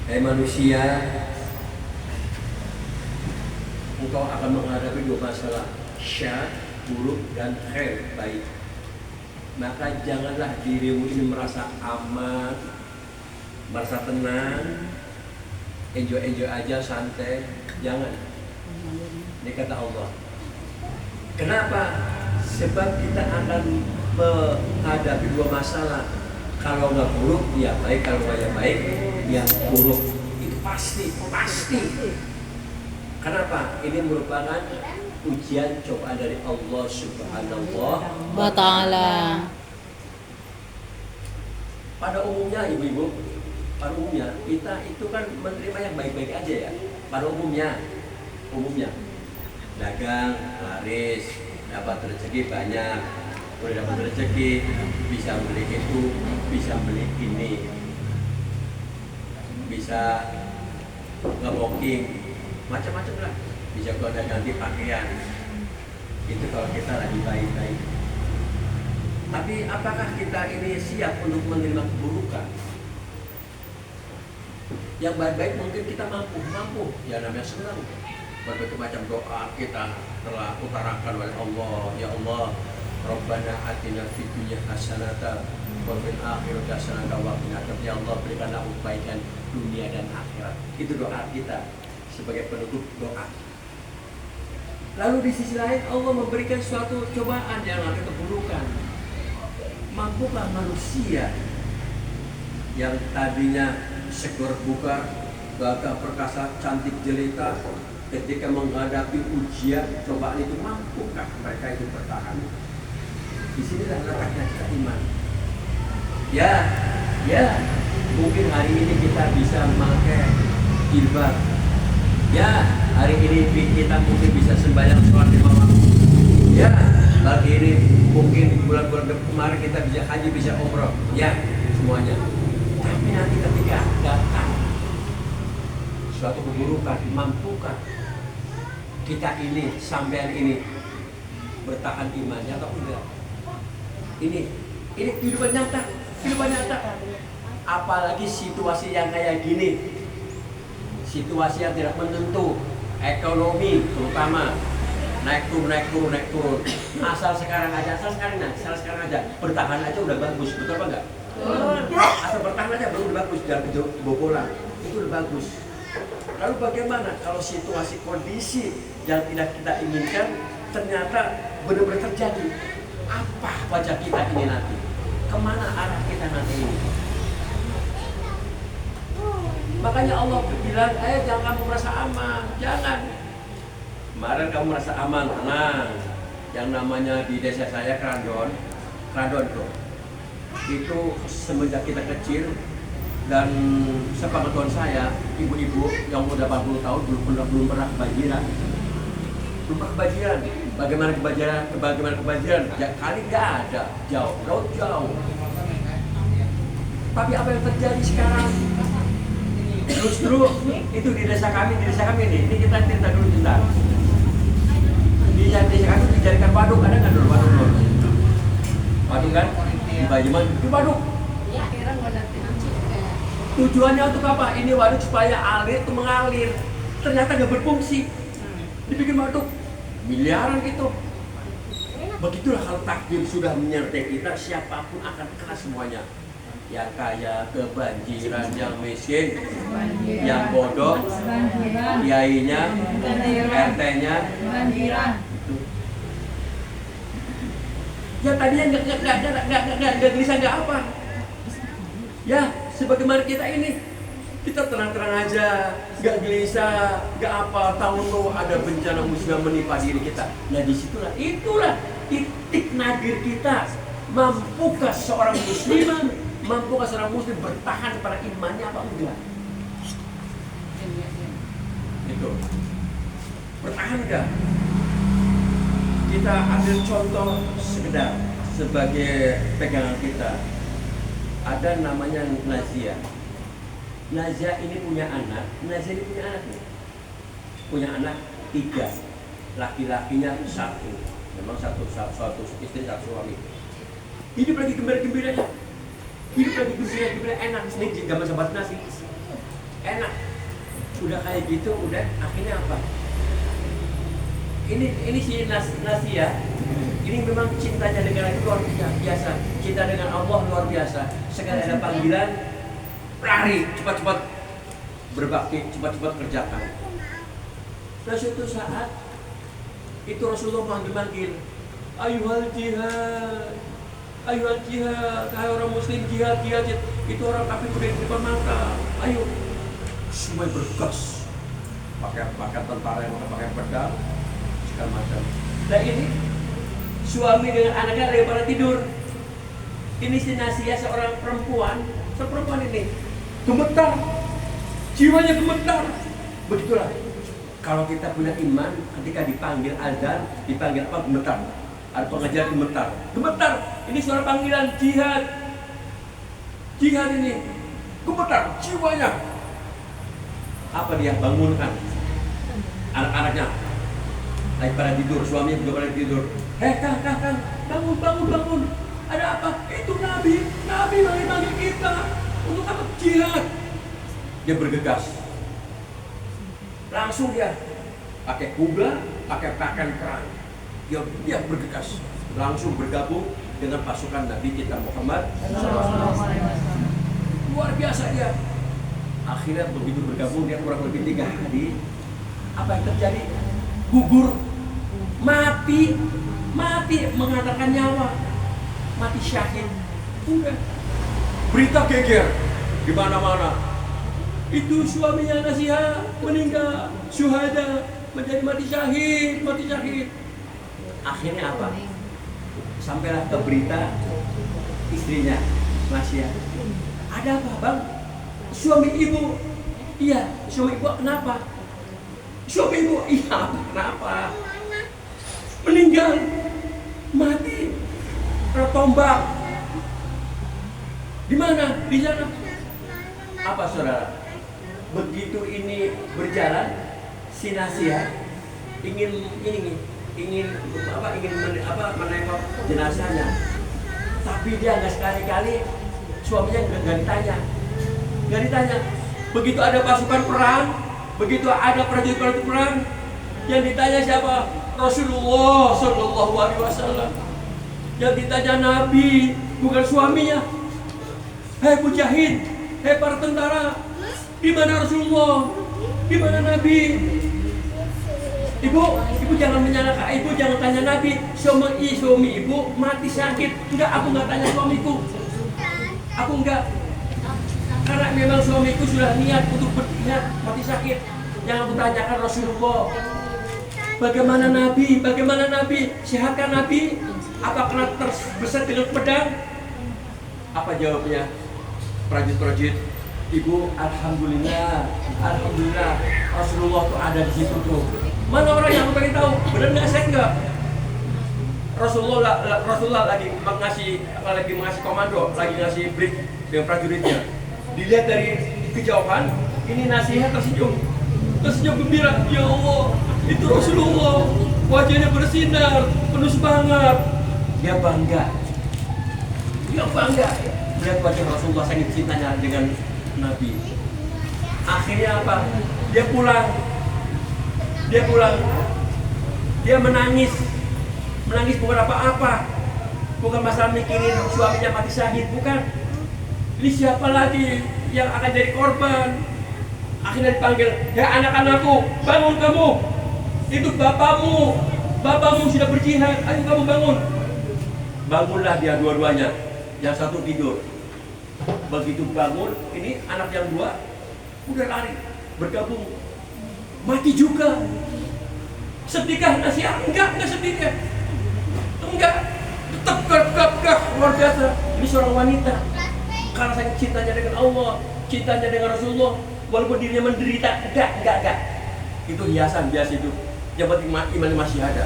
Hai manusia, engkau akan menghadapi dua masalah, syar, buruk, dan khair, baik. Maka janganlah dirimu ini merasa aman, merasa tenang, enjoy aja, santai. Jangan. Ini kata Allah. Kenapa? Sebab kita akan menghadapi dua masalah. Kalau nggak buruk, ya baik. Kalau nggak ya baik, yang buruk. Itu pasti. Kenapa? Ini merupakan ujian cobaan dari Allah Subhanahu wa Ta'ala. Pada umumnya ibu-ibu, kita itu kan menerima yang baik-baik aja ya. Pada umumnya dagang, laris, dapat rezeki banyak. Udah dapat rezeki, bisa beli itu, bisa beli ini, bisa nge-booking, macam-macam lah. Bisa ganti pakaian. Itu kalau kita lagi baik-baik. Tapi apakah kita ini siap untuk menerima keburukan? Yang baik-baik mungkin kita mampu. Ya namanya senang. Berbagai macam doa kita telah utarakan oleh Allah. Ya Allah, Rabbana atina fid dunya hasanatan wa fil akhirati hasanatan wa qina adzabannar. Ya Allah, berikanlah kebaikan dunia dan akhirat. Itu doa kita sebagai penutup doa. Lalu di sisi lain Allah memberikan suatu cobaan yang akan keburukan. Mampukah manusia yang tadinya seger bugar, gagah perkasa, cantik jelita, ketika menghadapi ujian cobaan itu, mampukah mereka itu bertahan? Di sinilah letaknya kita iman. Ya, mungkin hari ini kita bisa memakai jilbab. Ya, hari ini kita mungkin bisa sembahyang sholat 5 waktu. Ya, hari ini mungkin bulan-bulan kemarin kita bisa haji, bisa umroh. Ya, semuanya. Tapi nanti ketika datang suatu keburukan, mampukah kita ini, sampean ini bertahan imannya atau enggak? Ini kehidupan nyata. Apalagi situasi yang kayak gini, situasi yang tidak menentu, ekonomi terutama naik turun. Asal sekarang aja, bertahan aja udah bagus, betul apa enggak? Asal bertahan aja udah bagus, jangan kebobolan, itu udah bagus. Lalu bagaimana kalau situasi kondisi yang tidak kita inginkan ternyata benar-benar terjadi? Apa wajah kita ini nanti? Kemana arah kita nanti ini? Makanya Allah bilang, jangan kamu merasa aman, jangan. Kemarin kamu merasa aman, tenang. Yang namanya di desa saya Krandon tuh. Itu semenjak kita kecil dan sepengetahuan saya, ibu-ibu yang udah 80 tahun belum pernah kebanjiran. Bagaimana kebanjiran? Ya, kali nggak ada, jauh. Tapi apa yang terjadi sekarang? Justru itu di desa kami ini kita cerita dulu sebentar. Di desa kami dijadikan waduk, ada nggak dulu waduk? Waduk kan? Di Bajeman itu waduk. Tujuannya untuk apa? Ini waduk supaya air itu mengalir. Ternyata nggak berfungsi. Dibikin waduk miliaran gitu. Begitulah kalau takdir sudah menyertai kita, siapapun akan kena semuanya. Yang kaya kebanjiran, yang miskin, yang bodoh, kiainya, RT-nya, ya tadinya nggak gelisah, nggak apa. Ya, sebagaimana kita ini, kita tenang-tenang aja, nggak gelisah, nggak apa. Tahu ada bencana musibah menimpa diri kita. Nah itulah titik nadir kita. Mampukah seorang muslim bertahan pada imannya apa enggak? Itu bertahan enggak? Kita ambil contoh sekedar sebagai pegangan kita. Ada namanya Nazia. Nazia ini punya anak. Punya anak 3. Laki-lakinya 1. Memang satu istri, satu suami. Hidup lagi gembira-gembiranya. Enak. Ini zaman sahabat nasi. enak. Udah kayak gitu, udah akhirnya apa? Ini si Nasia, ini memang cintanya dengan itu luar biasa. Cinta dengan Allah luar biasa. Sekali ada panggilan, lari cepat-cepat berbakti, cepat-cepat kerjakan. Nah suatu saat itu Rasulullah manggil-manggil, ayuhal jihad, ayuhal jihad, hai orang muslim jihad. Itu orang kafir udah di depan mata. Ayo, semua bergegas, pakai tentara yang pakai pedang segala macam. Nah ini suami dengan anaknya lagi pada tidur. Ini si Nasia seorang perempuan ini gemetar, jiwanya gemetar. Begitulah kalau kita punya iman, ketika dipanggil azan, dipanggil apa, gemetar. Ada pengajar gemetar. Ini suara panggilan jihad ini gemetar jiwanya. Apa dia bangunkan anak-anaknya lagi pada tidur, suaminya juga pada tidur. Kang, bangun. Ada apa? Itu Nabi manggil kita untuk apa? Jihad. Dia bergegas. Langsung dia pakai kuda, pakai pakaian perang. Dia bergegas. Langsung bergabung dengan pasukan Nabi kita Muhammad. Luar biasa dia. Akhirnya begitu bergabung dia kurang lebih 3 hari. Apa yang terjadi? Gugur, mati, mengatakan nyawa, mati syahid. Udah. Berita geger di mana-mana. Itu suaminya Nasia meninggal, syuhada, menjadi mati syahid. Akhirnya apa? Sampailah ke berita istrinya Nasia. Ada apa, Bang? Suami ibu. Iya, suami ibu kenapa? Suami ibu, iya kenapa? Meninggal, mati, tertombak. Di mana? Di sana. Apa saudara? Begitu ini berjalan, si Nasia ingin menengok jenazahnya, tapi dia nggak sekali-kali suaminya nggak ditanya. Begitu ada pasukan perang, begitu ada prajurit perang, yang ditanya siapa? Rasulullah Shallallahu Alaihi Wasallam. Yang ditanya Nabi, bukan suaminya. Hei mujahid, hei para tentara, di mana Rasulullah? Di mana Nabi? Ibu jangan menyalahkan, ibu jangan tanya Nabi. Suami ibu mati sakit. Enggak, aku nggak tanya suamiku. Aku enggak. Karena memang suamiku sudah niat untuk berjihad, mati sakit. Yang aku tanyakan Rasulullah, bagaimana Nabi? Sehatkah Nabi? Apa kena terbeset dengan pedang? Apa jawabnya? Prajurit, ibu, alhamdulillah, Rasulullah tuh ada di situ tuh. Mana orang yang pengen tahu? Benar nggak? Saya enggak. Rasulullah lagi mengasih komando, lagi ngasih brief dengan prajuritnya. Dilihat dari kejauhan, ini Nasia tersenyum gembira. Ya Allah, itu Rasulullah, wajahnya bersinar, penuh semangat. Dia bangga melihat wajah Rasulullah, sangat cintanya dengan Nabi. Akhirnya apa? Dia pulang. Dia menangis bukan apa-apa, bukan masalah mikirin suaminya mati syahid, bukan. Ini siapa lagi yang akan jadi korban? Akhirnya dipanggil, ya anak-anakku, bangun kamu. Itu bapakmu sudah berjihad, ayo kamu bangun. Bangunlah dia dua-duanya, yang satu tidur. Begitu bangun, ini anak yang 2 udah lari, bergabung, mati juga. Sedihkah Nasia? Enggak sedih dia. Enggak, tetap gagah, luar biasa. Ini seorang wanita, karena saya cintanya dengan Allah, cintanya dengan Rasulullah, walaupun dirinya menderita, enggak. Itu hiasan biasa itu. Yang penting iman masih ada.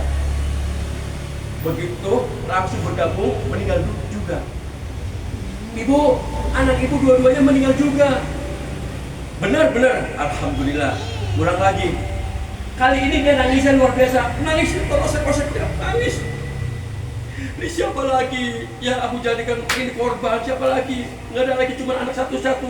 Begitu langsung bergabung, meninggal juga. Anak ibu dua-duanya meninggal juga. Benar, alhamdulillah. Ulang lagi. Kali ini dia nangisnya luar biasa. Nangis, kosek dia nangis. Ini siapa lagi yang aku jadikan ini korban? Siapa lagi? Nggak ada lagi, cuma anak satu-satu.